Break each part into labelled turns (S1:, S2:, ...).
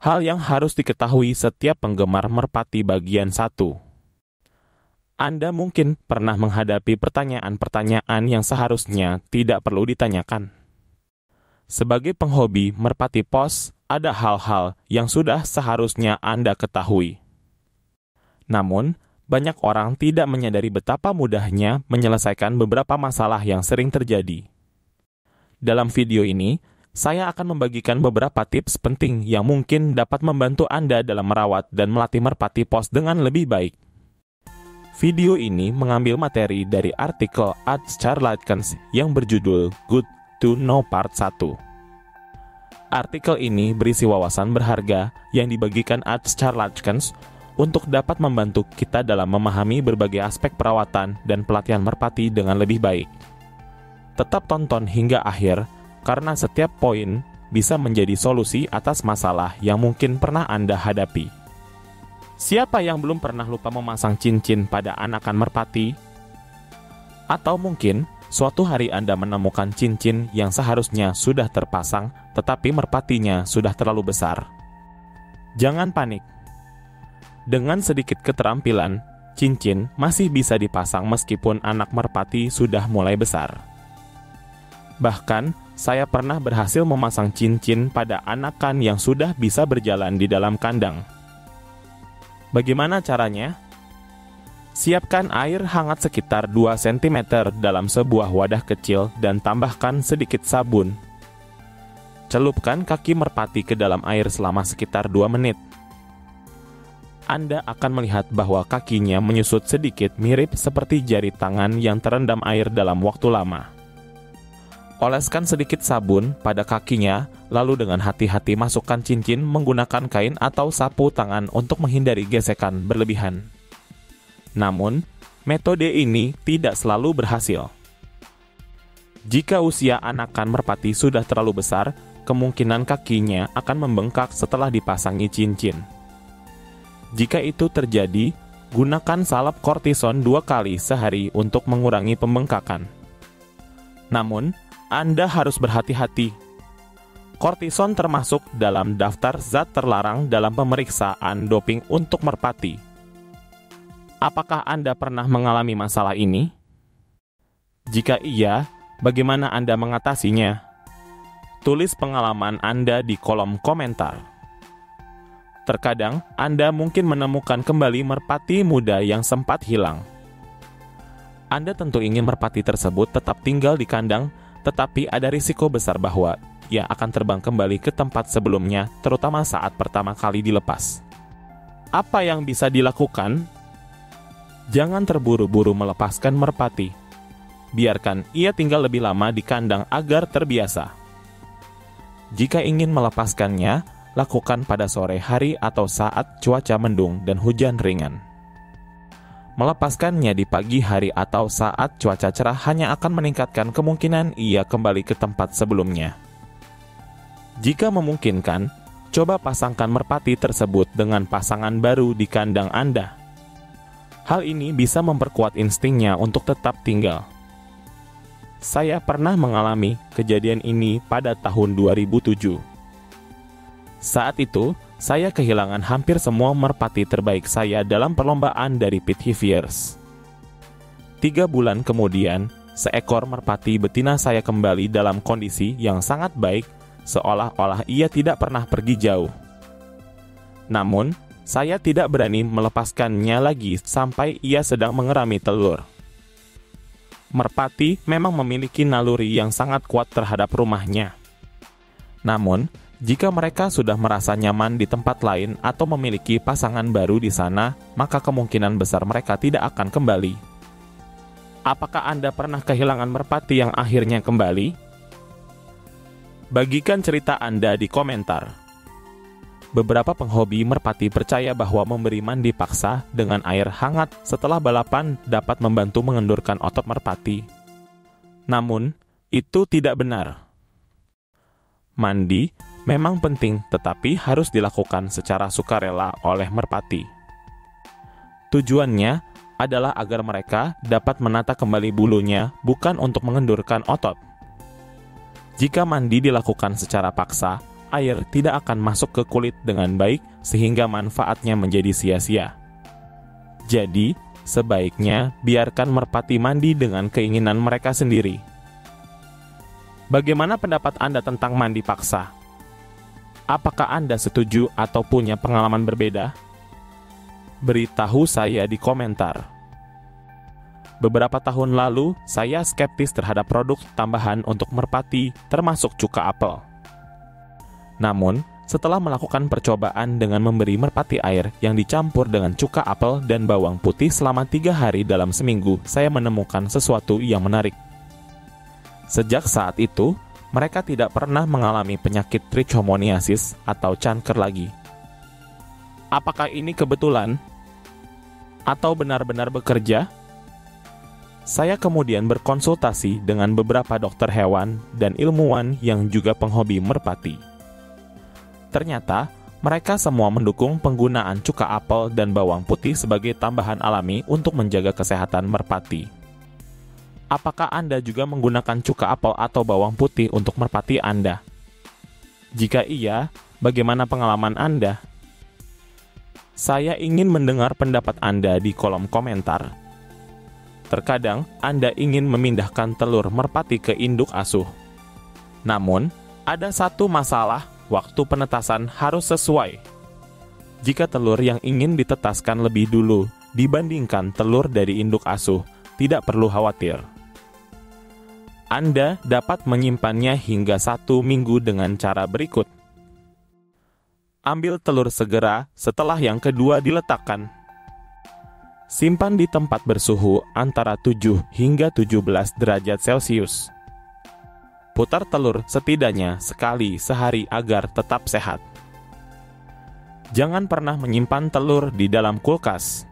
S1: Hal yang harus diketahui setiap penggemar merpati bagian 1. Anda mungkin pernah menghadapi pertanyaan-pertanyaan yang seharusnya tidak perlu ditanyakan. Sebagai penghobi merpati pos, ada hal-hal yang sudah seharusnya Anda ketahui. Namun, banyak orang tidak menyadari betapa mudahnya menyelesaikan beberapa masalah yang sering terjadi. Dalam video ini, saya akan membagikan beberapa tips penting yang mungkin dapat membantu Anda dalam merawat dan melatih merpati pos dengan lebih baik. Video ini mengambil materi dari artikel @Charlatans yang berjudul Good to Know Part 1. Artikel ini berisi wawasan berharga yang dibagikan @Charlatans untuk dapat membantu kita dalam memahami berbagai aspek perawatan dan pelatihan merpati dengan lebih baik. Tetap tonton hingga akhir, karena setiap poin bisa menjadi solusi atas masalah yang mungkin pernah Anda hadapi. Siapa yang belum pernah lupa memasang cincin pada anakan merpati? Atau mungkin suatu hari Anda menemukan cincin yang seharusnya sudah terpasang, tetapi merpatinya sudah terlalu besar. Jangan panik. Dengan sedikit keterampilan, cincin masih bisa dipasang meskipun anak merpati sudah mulai besar. Bahkan, saya pernah berhasil memasang cincin pada anakan yang sudah bisa berjalan di dalam kandang. Bagaimana caranya? Siapkan air hangat sekitar 2 cm dalam sebuah wadah kecil dan tambahkan sedikit sabun. Celupkan kaki merpati ke dalam air selama sekitar 2 menit. Anda akan melihat bahwa kakinya menyusut sedikit mirip seperti jari tangan yang terendam air dalam waktu lama. Oleskan sedikit sabun pada kakinya, lalu dengan hati-hati masukkan cincin menggunakan kain atau sapu tangan untuk menghindari gesekan berlebihan. Namun, metode ini tidak selalu berhasil. Jika usia anakan merpati sudah terlalu besar, kemungkinan kakinya akan membengkak setelah dipasangi cincin. Jika itu terjadi, gunakan salep kortison 2 kali sehari untuk mengurangi pembengkakan. Namun, Anda harus berhati-hati. Kortison termasuk dalam daftar zat terlarang dalam pemeriksaan doping untuk merpati. Apakah Anda pernah mengalami masalah ini? Jika iya, bagaimana Anda mengatasinya? Tulis pengalaman Anda di kolom komentar. Terkadang, Anda mungkin menemukan kembali merpati muda yang sempat hilang. Anda tentu ingin merpati tersebut tetap tinggal di kandang, tetapi ada risiko besar bahwa ia akan terbang kembali ke tempat sebelumnya, terutama saat pertama kali dilepas. Apa yang bisa dilakukan? Jangan terburu-buru melepaskan merpati. Biarkan ia tinggal lebih lama di kandang agar terbiasa. Jika ingin melepaskannya, lakukan pada sore hari atau saat cuaca mendung dan hujan ringan. Melepaskannya di pagi hari atau saat cuaca cerah hanya akan meningkatkan kemungkinan ia kembali ke tempat sebelumnya. Jika memungkinkan, coba pasangkan merpati tersebut dengan pasangan baru di kandang Anda. Hal ini bisa memperkuat instingnya untuk tetap tinggal. Saya pernah mengalami kejadian ini pada tahun 2007. Saat itu, saya kehilangan hampir semua merpati terbaik saya dalam perlombaan dari Pithiviers. 3 bulan kemudian, seekor merpati betina saya kembali dalam kondisi yang sangat baik, seolah-olah ia tidak pernah pergi jauh. Namun, saya tidak berani melepaskannya lagi sampai ia sedang mengerami telur. Merpati memang memiliki naluri yang sangat kuat terhadap rumahnya. Namun, jika mereka sudah merasa nyaman di tempat lain atau memiliki pasangan baru di sana, maka kemungkinan besar mereka tidak akan kembali. Apakah Anda pernah kehilangan merpati yang akhirnya kembali? Bagikan cerita Anda di komentar. Beberapa penghobi merpati percaya bahwa memberi mandi paksa dengan air hangat setelah balapan dapat membantu mengendurkan otot merpati. Namun, itu tidak benar. Mandi memang penting, tetapi harus dilakukan secara sukarela oleh merpati. Tujuannya adalah agar mereka dapat menata kembali bulunya, bukan untuk mengendurkan otot. Jika mandi dilakukan secara paksa, air tidak akan masuk ke kulit dengan baik sehingga manfaatnya menjadi sia-sia. Jadi, sebaiknya biarkan merpati mandi dengan keinginan mereka sendiri. Bagaimana pendapat Anda tentang mandi paksa? Apakah Anda setuju atau punya pengalaman berbeda? Beritahu saya di komentar. Beberapa tahun lalu, saya skeptis terhadap produk tambahan untuk merpati, termasuk cuka apel. Namun, setelah melakukan percobaan dengan memberi merpati air yang dicampur dengan cuka apel dan bawang putih selama 3 hari dalam seminggu, saya menemukan sesuatu yang menarik. Sejak saat itu, mereka tidak pernah mengalami penyakit trichomoniasis atau canker lagi. Apakah ini kebetulan? Atau benar-benar bekerja? Saya kemudian berkonsultasi dengan beberapa dokter hewan dan ilmuwan yang juga penghobi merpati. Ternyata, mereka semua mendukung penggunaan cuka apel dan bawang putih sebagai tambahan alami untuk menjaga kesehatan merpati. Apakah Anda juga menggunakan cuka apel atau bawang putih untuk merpati Anda? Jika iya, bagaimana pengalaman Anda? Saya ingin mendengar pendapat Anda di kolom komentar. Terkadang, Anda ingin memindahkan telur merpati ke induk asuh. Namun, ada satu masalah. Waktu penetasan harus sesuai. Jika telur yang ingin ditetaskan lebih dulu dibandingkan telur dari induk asuh, tidak perlu khawatir. Anda dapat menyimpannya hingga 1 minggu dengan cara berikut. Ambil telur segera setelah yang kedua diletakkan. Simpan di tempat bersuhu antara 7 hingga 17 derajat Celcius. Putar telur setidaknya sekali sehari agar tetap sehat. Jangan pernah menyimpan telur di dalam kulkas.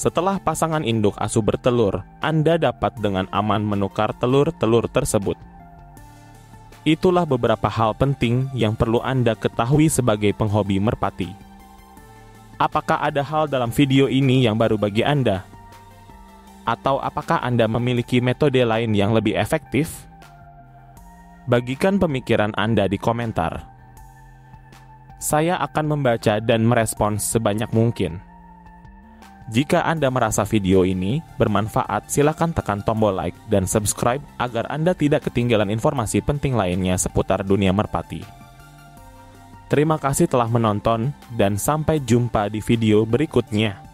S1: Setelah pasangan induk asuh bertelur, Anda dapat dengan aman menukar telur-telur tersebut. Itulah beberapa hal penting yang perlu Anda ketahui sebagai penghobi merpati. Apakah ada hal dalam video ini yang baru bagi Anda? Atau apakah Anda memiliki metode lain yang lebih efektif? Bagikan pemikiran Anda di komentar. Saya akan membaca dan merespons sebanyak mungkin. Jika Anda merasa video ini bermanfaat, silakan tekan tombol like dan subscribe agar Anda tidak ketinggalan informasi penting lainnya seputar dunia merpati. Terima kasih telah menonton dan sampai jumpa di video berikutnya.